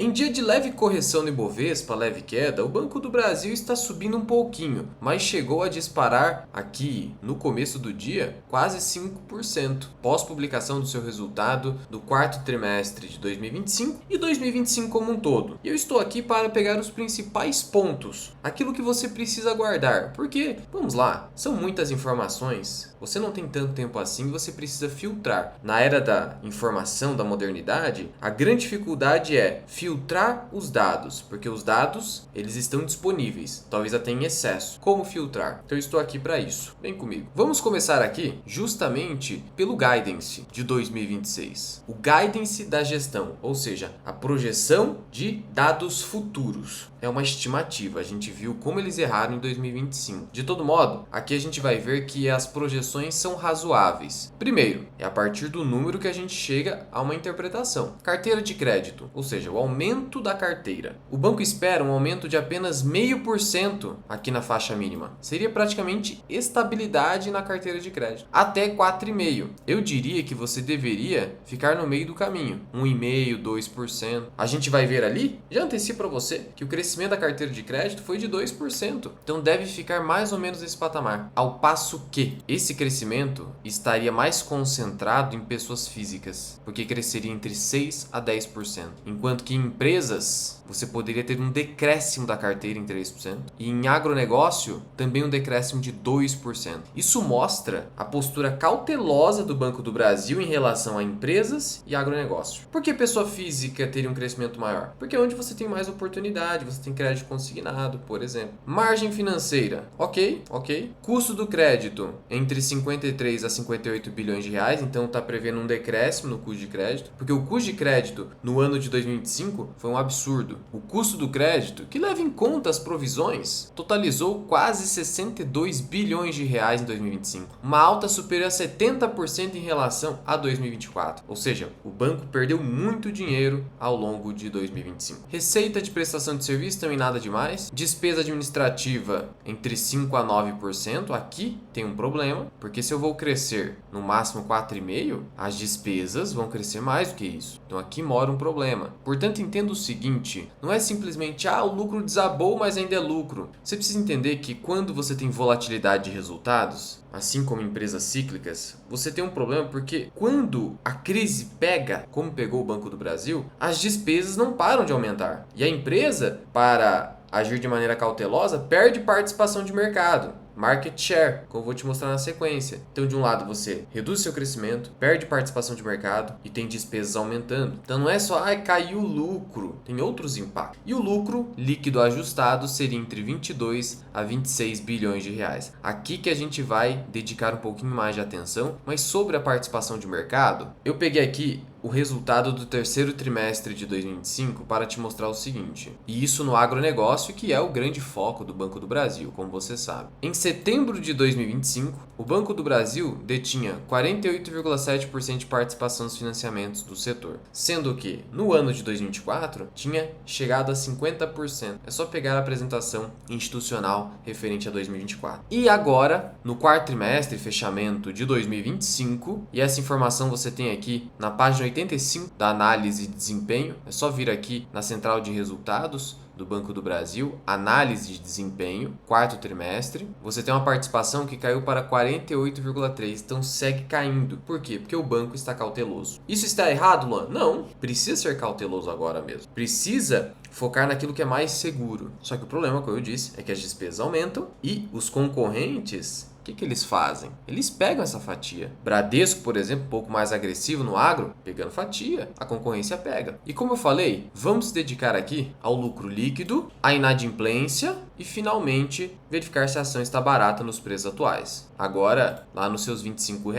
Em dia de leve correção no Ibovespa, leve queda, o Banco do Brasil está subindo um pouquinho, mas chegou a disparar aqui no começo do dia quase 5%, pós-publicação do seu resultado do quarto trimestre de 2025 e 2025 como um todo. E eu estou aqui para pegar os principais pontos, aquilo que você precisa guardar, porque, vamos lá, são muitas informações, você não tem tanto tempo assim, você precisa filtrar. Na era da informação, da modernidade, a grande dificuldade é filtrar os dados, porque os dados, eles estão disponíveis, talvez até em excesso. Como filtrar? Então eu estou aqui para isso. Vem comigo. Vamos começar aqui justamente pelo Guidance de 2026. O Guidance da gestão, ou seja, a projeção de dados futuros. É uma estimativa, a gente viu como eles erraram em 2025. De todo modo, aqui a gente vai ver que as projeções são razoáveis. Primeiro, é a partir do número que a gente chega a uma interpretação. Carteira de crédito, ou seja, o aumento da carteira. O banco espera um aumento de apenas 0,5% aqui na faixa mínima. Seria praticamente estabilidade na carteira de crédito. Até 4,5%. Eu diria que você deveria ficar no meio do caminho. 1,5%, 2%. A gente vai ver ali, já antecipo para você, que o crescimento da carteira de crédito foi de 2%. Então deve ficar mais ou menos nesse patamar. Ao passo que esse crescimento estaria mais concentrado em pessoas físicas, porque cresceria entre 6% a 10%. Enquanto que em empresas, você poderia ter um decréscimo da carteira em 3%. E em agronegócio, também um decréscimo de 2%. Isso mostra a postura cautelosa do Banco do Brasil em relação a empresas e agronegócio. Por que pessoa física teria um crescimento maior? Porque é onde você tem mais oportunidade, você tem crédito consignado, por exemplo. Margem financeira, ok. Custo do crédito, entre 53 a 58 bilhões de reais, então está prevendo um decréscimo no custo de crédito, porque o custo de crédito no ano de 2025 foi um absurdo. O custo do crédito, que leva em conta as provisões, totalizou quase 62 bilhões de reais em 2025, uma alta superior a 70% em relação a 2024, ou seja, o banco perdeu muito dinheiro ao longo de 2025. Receita de prestação de serviço também nada demais, despesa administrativa entre 5 a 9%, aqui tem um problema, porque se eu vou crescer no máximo 4,5%, as despesas vão crescer mais do que isso. Então aqui mora um problema. Portanto, entenda o seguinte, não é simplesmente, o lucro desabou, mas ainda é lucro. Você precisa entender que quando você tem volatilidade de resultados, assim como empresas cíclicas, você tem um problema porque quando a crise pega, como pegou o Banco do Brasil, as despesas não param de aumentar. E a empresa, para agir de maneira cautelosa, perde participação de mercado. Market share, como eu vou te mostrar na sequência. Então, de um lado, você reduz seu crescimento, perde participação de mercado e tem despesas aumentando. Então, não é só, caiu o lucro, tem outros impactos. E o lucro líquido ajustado seria entre 22 a 26 bilhões de reais. Aqui que a gente vai dedicar um pouquinho mais de atenção, mas sobre a participação de mercado, eu peguei aqui o resultado do terceiro trimestre de 2025 para te mostrar o seguinte, e isso no agronegócio, que é o grande foco do Banco do Brasil, como você sabe. Em setembro de 2025, o Banco do Brasil detinha 48,7% de participação nos financiamentos do setor, sendo que no ano de 2024 tinha chegado a 50%. É só pegar a apresentação institucional referente a 2024. E agora, no quarto trimestre, fechamento de 2025, e essa informação você tem aqui na página 85 da análise de desempenho, é só vir aqui na central de resultados do Banco do Brasil, análise de desempenho, quarto trimestre, você tem uma participação que caiu para 48,3%, então segue caindo. Por quê? Porque o banco está cauteloso. Isso está errado, Luan? Não, precisa ser cauteloso agora mesmo. Precisa focar naquilo que é mais seguro. Só que o problema, como eu disse, é que as despesas aumentam e os concorrentes, o que eles fazem? Eles pegam essa fatia. Bradesco, por exemplo, um pouco mais agressivo no agro, pegando fatia, a concorrência pega. E como eu falei, vamos se dedicar aqui ao lucro líquido, à inadimplência e, finalmente, verificar se a ação está barata nos preços atuais. Agora, lá nos seus R$ 25.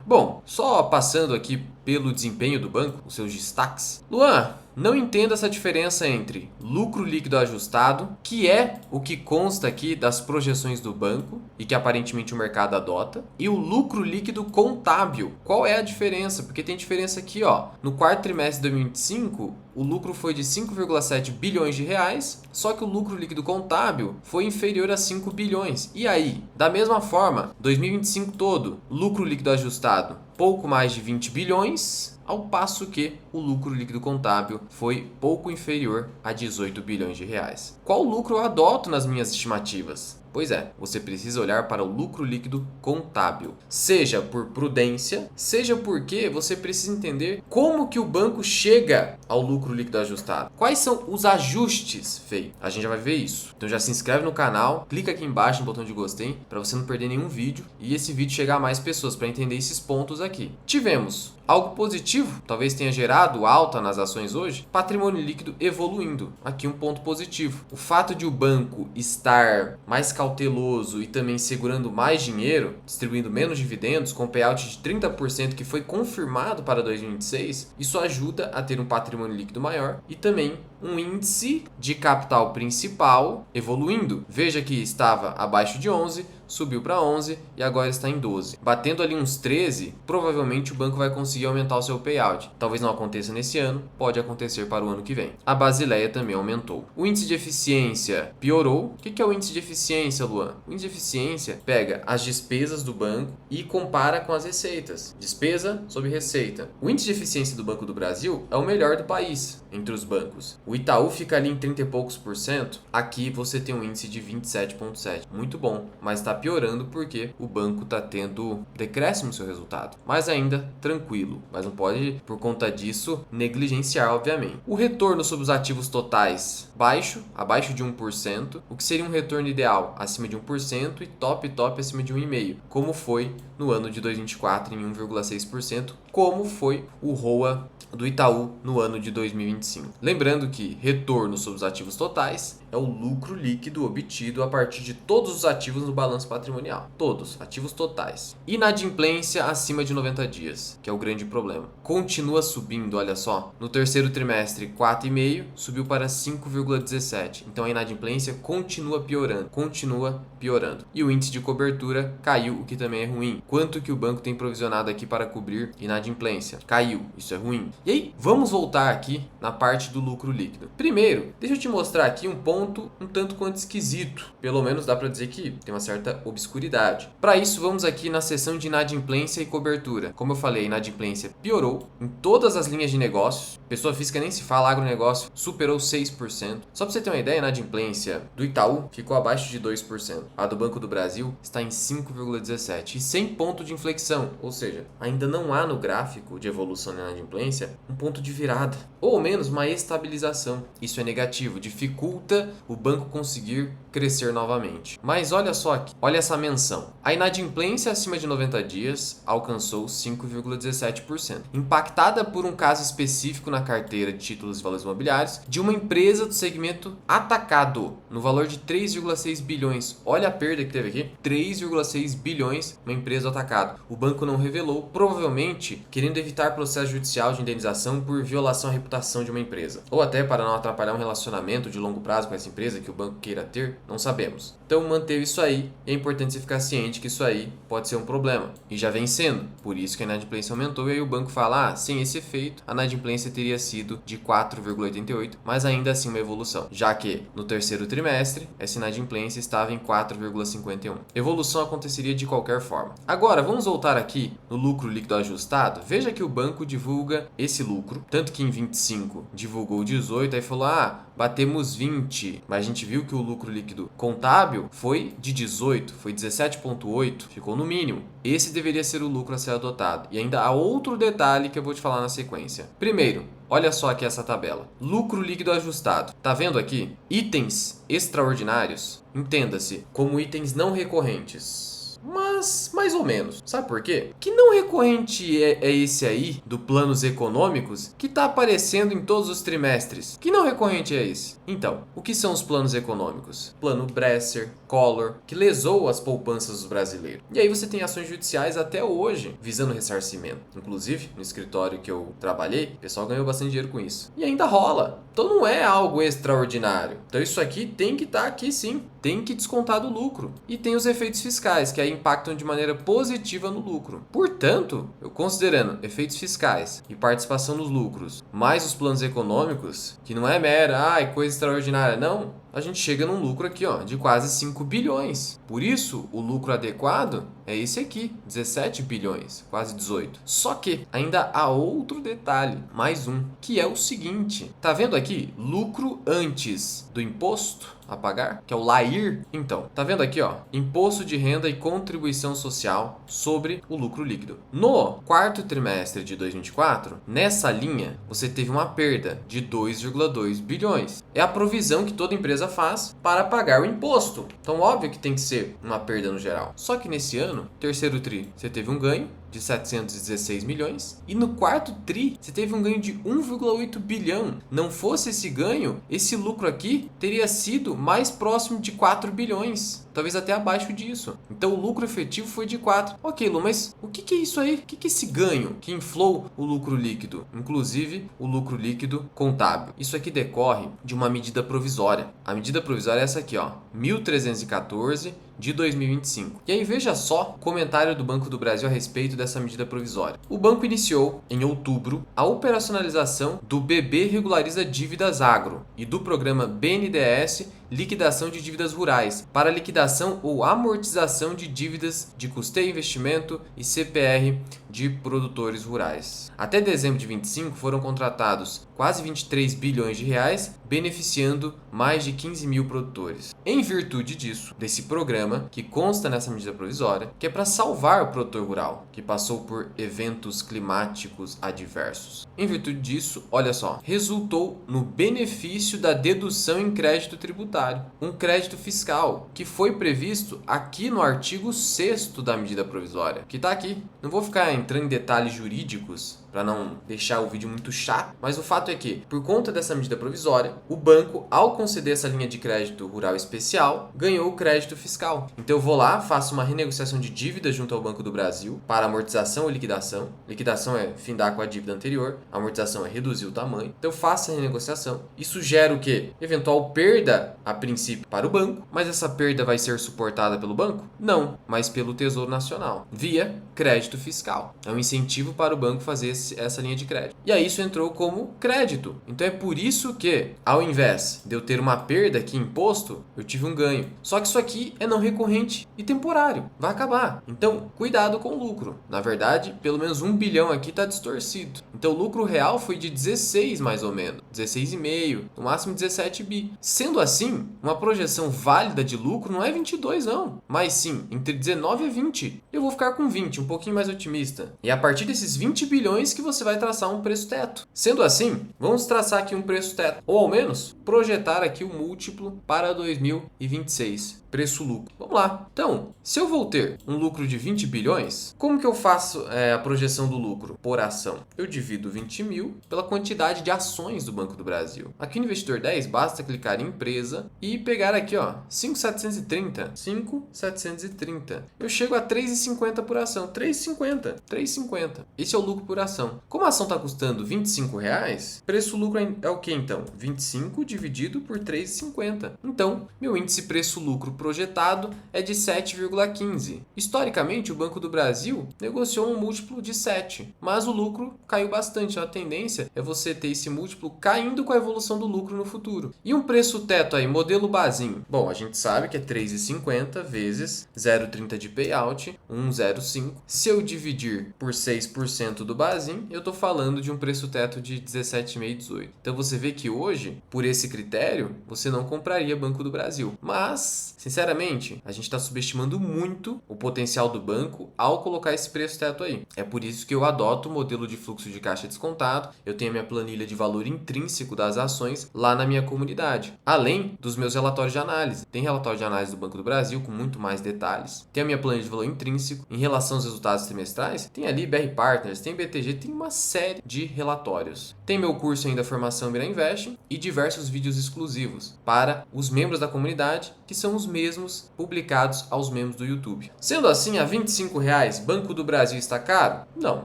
Bom, só passando aqui pelo desempenho do banco, os seus destaques. Luan, não entendo essa diferença entre lucro líquido ajustado, que é o que consta aqui das projeções do banco e que aparentemente o mercado adota, e o lucro líquido contábil. Qual é a diferença? Porque tem diferença aqui, no quarto trimestre de 2025, o lucro foi de 5,7 bilhões de reais, só que o lucro líquido contábil foi inferior a 5 bilhões. E aí, da mesma forma, 2025 todo, lucro líquido ajustado pouco mais de 20 bilhões, ao passo que o lucro líquido contábil foi pouco inferior a 18 bilhões de reais. Qual lucro eu adoto nas minhas estimativas? Pois é, você precisa olhar para o lucro líquido contábil, seja por prudência, seja porque você precisa entender como que o banco chega ao lucro líquido ajustado. Quais são os ajustes feitos? A gente já vai ver isso. Então já se inscreve no canal, clica aqui embaixo no botão de gostei para você não perder nenhum vídeo e esse vídeo chegar a mais pessoas para entender esses pontos aqui. Tivemos algo positivo, talvez tenha gerado alta nas ações hoje, patrimônio líquido evoluindo. Aqui um ponto positivo. O fato de o banco estar mais cauteloso e também segurando mais dinheiro, distribuindo menos dividendos, com payout de 30% que foi confirmado para 2026, isso ajuda a ter um patrimônio líquido maior e também um índice de capital principal evoluindo. Veja que estava abaixo de 11, subiu para 11 e agora está em 12. Batendo ali uns 13, provavelmente o banco vai conseguir aumentar o seu payout. Talvez não aconteça nesse ano, pode acontecer para o ano que vem. A Basileia também aumentou. O índice de eficiência piorou. O que é o índice de eficiência, Luan? O índice de eficiência pega as despesas do banco e compara com as receitas. Despesa sobre receita. O índice de eficiência do Banco do Brasil é o melhor do país entre os bancos. O Itaú fica ali em 30 e poucos por cento. Aqui você tem um índice de 27,7. Muito bom, mas está piorando porque o banco está tendo decréscimo no seu resultado. Mas ainda tranquilo. Mas não pode, por conta disso, negligenciar, obviamente. O retorno sobre os ativos totais baixo, abaixo de 1%. O que seria um retorno ideal? Acima de 1% e top acima de 1,5%. Como foi no ano de 2024 em 1,6%. Como foi o ROA do Itaú no ano de 2025. Lembrando que retorno sobre os ativos totais é o lucro líquido obtido a partir de todos os ativos no balanço patrimonial. Todos, ativos totais. Inadimplência acima de 90 dias, que é o grande problema. Continua subindo, olha só. No terceiro trimestre, 4,5, subiu para 5,17. Então a inadimplência continua piorando. E o índice de cobertura caiu, o que também é ruim. Quanto que o banco tem provisionado aqui para cobrir inadimplência? Caiu, isso é ruim. E aí, vamos voltar aqui na parte do lucro líquido. Primeiro, deixa eu te mostrar aqui um ponto um tanto quanto esquisito. Pelo menos dá para dizer que tem uma certa obscuridade. Para isso, vamos aqui na seção de inadimplência e cobertura. Como eu falei, a inadimplência piorou em todas as linhas de negócios. Pessoa física nem se fala, agronegócio superou 6%. Só para você ter uma ideia, a inadimplência do Itaú ficou abaixo de 2%. A do Banco do Brasil está em 5,17% e sem ponto de inflexão. Ou seja, ainda não há no gráfico de evolução da inadimplência um ponto de virada, ou ao menos uma estabilização. Isso é negativo, dificulta o banco conseguir crescer novamente. Mas olha só aqui, olha essa menção. A inadimplência acima de 90 dias alcançou 5,17%, impactada por um caso específico na carteira de títulos e valores imobiliários de uma empresa do segmento atacado, no valor de 3,6 bilhões. Olha a perda que teve aqui, 3,6 bilhões, uma empresa do atacado. O banco não revelou, provavelmente querendo evitar processo judicial de indenização por violação à reputação de uma empresa, ou até para não atrapalhar um relacionamento de longo prazo com essa empresa que o banco queira ter, não sabemos. Então manteve isso aí e é importante você ficar ciente que isso aí pode ser um problema, e já vem sendo, por isso que a inadimplência aumentou e aí o banco fala, sem esse efeito, a inadimplência teria sido de 4,88, mas ainda assim uma evolução, já que no terceiro trimestre essa inadimplência estava em 4,51. Evolução aconteceria de qualquer forma. Agora, vamos voltar aqui no lucro líquido ajustado. Veja que o banco divulga esse lucro, tanto que em 25 divulgou 18, aí falou, batemos 20, mas a gente viu que o lucro líquido contábil foi de 18, foi 17,8, ficou no mínimo. Esse deveria ser o lucro a ser adotado. E ainda há outro detalhe que eu vou te falar na sequência. Primeiro, olha só aqui essa tabela. Lucro líquido ajustado. Tá vendo aqui? Itens extraordinários, entenda-se como itens não recorrentes. Mas, mais ou menos. Sabe por quê? Que não recorrente é esse aí, do planos econômicos, que tá aparecendo em todos os trimestres? Que não recorrente é esse? Então, o que são os planos econômicos? Plano Bresser, Collor, que lesou as poupanças dos brasileiros. E aí você tem ações judiciais até hoje, visando ressarcimento. Inclusive, no escritório que eu trabalhei, o pessoal ganhou bastante dinheiro com isso. E ainda rola. Então não é algo extraordinário. Então isso aqui tem que estar aqui sim. Tem que descontar do lucro. E tem os efeitos fiscais, que aí impactam de maneira positiva no lucro. Portanto, eu considerando efeitos fiscais e participação nos lucros, mais os planos econômicos, que não é mera, coisa extraordinária, não. a gente chega num lucro aqui, ó, de quase 5 bilhões. Por isso, o lucro adequado é esse aqui, 17 bilhões, quase 18. Só que ainda há outro detalhe, mais um, que é o seguinte. Tá vendo aqui? Lucro antes do imposto a pagar, que é o LAIR. Então, tá vendo aqui, ó, imposto de renda e contribuição social sobre o lucro líquido. No quarto trimestre de 2024, nessa linha, você teve uma perda de 2,2 bilhões. É a provisão que toda empresa faz para pagar o imposto. Então, óbvio que tem que ser uma perda no geral. Só que nesse ano, terceiro tri, você teve um ganho de 716 milhões e no quarto tri você teve um ganho de 1,8 bilhão. Não fosse esse ganho, esse lucro aqui teria sido mais próximo de 4 bilhões, talvez até abaixo disso. Então o lucro efetivo foi de 4. Ok, Lu, mas o que é isso aí? O que é esse ganho que inflou o lucro líquido? Inclusive o lucro líquido contábil. Isso aqui decorre de uma medida provisória. A medida provisória é essa aqui, ó, 1314 de 2025. E aí veja só o comentário do Banco do Brasil a respeito dessa medida provisória. O banco iniciou, em outubro, a operacionalização do BB Regulariza Dívidas Agro e do programa BNDES Liquidação de Dívidas Rurais para liquidação ou amortização de dívidas de custeio e investimento e CPR de produtores rurais. Até dezembro de 25 foram contratados quase 23 bilhões de reais, beneficiando mais de 15 mil produtores. Em virtude disso, desse programa, que consta nessa medida provisória, que é para salvar o produtor rural, que passou por eventos climáticos adversos. Em virtude disso, olha só, resultou no benefício da dedução em crédito tributário, um crédito fiscal, que foi previsto aqui no artigo 6º da medida provisória, que está aqui. Não vou ficar entrando em detalhes jurídicos para não deixar o vídeo muito chato, mas o fato é que, por conta dessa medida provisória, o banco, ao conceder essa linha de crédito rural especial, ganhou o crédito fiscal. Então eu vou lá, faço uma renegociação de dívida junto ao Banco do Brasil para amortização ou liquidação. Liquidação é findar com a dívida anterior, amortização é reduzir o tamanho. Então eu faço a renegociação. Isso gera o quê? Eventual perda, a princípio, para o banco, mas essa perda vai ser suportada pelo banco? Não, mas pelo Tesouro Nacional, via crédito fiscal. É um incentivo para o banco fazer essa linha de crédito. E aí isso entrou como crédito. Então é por isso que, ao invés de eu ter uma perda aqui imposto, eu tive um ganho. Só que isso aqui é não recorrente e temporário. Vai acabar. Então, cuidado com o lucro. Na verdade, pelo menos 1 bilhão aqui está distorcido. Então o lucro real foi de 16 mais ou menos. 16,5, no máximo 17 bi. Sendo assim, uma projeção válida de lucro não é 22 não, mas sim entre 19 e 20. Eu vou ficar com 20, um pouquinho mais otimista. E a partir desses 20 bilhões que você vai traçar um preço teto. Sendo assim, vamos traçar aqui um preço teto, ou ao menos projetar aqui o múltiplo para 2026. Preço-lucro. Vamos lá. Então, se eu vou ter um lucro de 20 bilhões, como que eu faço a projeção do lucro por ação? Eu divido 20 mil pela quantidade de ações do Banco do Brasil. Aqui no Investidor 10, basta clicar em empresa e pegar aqui, ó, 5.730. 5.730. Eu chego a 3,50 por ação. 3,50. 3,50. Esse é o lucro por ação. Como a ação está custando R$25, preço-lucro é o que então? 25 dividido por 3,50. Então, meu índice preço-lucro projetado é de 7,15. Historicamente, o Banco do Brasil negociou um múltiplo de 7, mas o lucro caiu bastante. A tendência é você ter esse múltiplo caindo com a evolução do lucro no futuro. E um preço teto aí, modelo Bazin? Bom, a gente sabe que é 3,50 vezes 0,30 de payout, 1,05. Se eu dividir por 6% do Bazin, eu estou falando de um preço teto de 17,5, 18. Então você vê que hoje, por esse critério, você não compraria Banco do Brasil. Mas, sinceramente, a gente está subestimando muito o potencial do banco ao colocar esse preço teto aí. É por isso que eu adoto o modelo de fluxo de caixa descontado. Eu tenho a minha planilha de valor intrínseco das ações lá na minha comunidade. Além dos meus relatórios de análise. Tem relatório de análise do Banco do Brasil com muito mais detalhes. Tem a minha planilha de valor intrínseco. Em relação aos resultados trimestrais, tem ali BR Partners, tem BTG, tem uma série de relatórios. Tem meu curso ainda Formação Mira Invest e diversos vídeos exclusivos para os membros da comunidade, que são os mesmos publicados aos membros do YouTube. Sendo assim, a R$ 25, Banco do Brasil está caro? Não,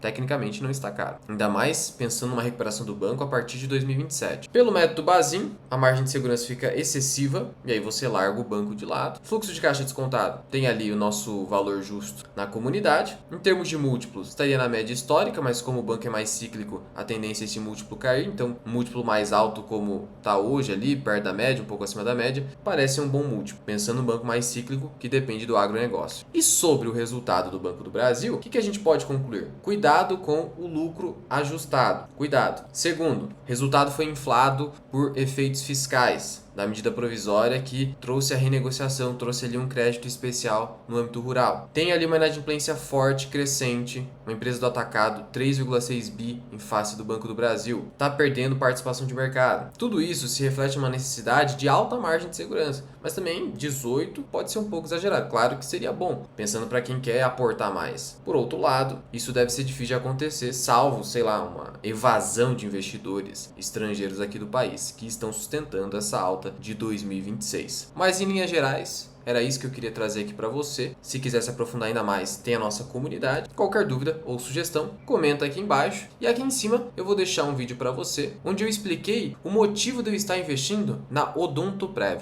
tecnicamente não está caro. Ainda mais pensando numa recuperação do banco a partir de 2027. Pelo método Bazin, a margem de segurança fica excessiva e aí você larga o banco de lado. Fluxo de caixa descontado, tem ali o nosso valor justo na comunidade. Em termos de múltiplos, estaria na média histórica, mas como o banco é mais cíclico, a tendência é esse múltiplo cair. Então, um múltiplo mais alto como está hoje ali, perto da média, um pouco acima da média, parece um bom múltiplo, pensando no banco mais cíclico que depende do agronegócio. E sobre o resultado do Banco do Brasil, o que a gente pode concluir? Cuidado com o lucro ajustado. Cuidado. Segundo, resultado foi inflado por efeitos fiscais da medida provisória que trouxe a renegociação, trouxe ali um crédito especial no âmbito rural. Tem ali uma inadimplência forte, crescente, uma empresa do atacado, 3,6 bi em face do Banco do Brasil, está perdendo participação de mercado. Tudo isso se reflete em uma necessidade de alta margem de segurança, mas também 18 pode ser um pouco exagerado, claro que seria bom, pensando para quem quer aportar mais. Por outro lado, isso deve ser difícil de acontecer, salvo, sei lá, uma evasão de investidores estrangeiros aqui do país, que estão sustentando essa alta de 2026. Mas em linhas gerais, era isso que eu queria trazer aqui para você. Se quiser se aprofundar ainda mais, tem a nossa comunidade. Qualquer dúvida ou sugestão, comenta aqui embaixo. E aqui em cima eu vou deixar um vídeo para você, onde eu expliquei o motivo de eu estar investindo na Odontoprev.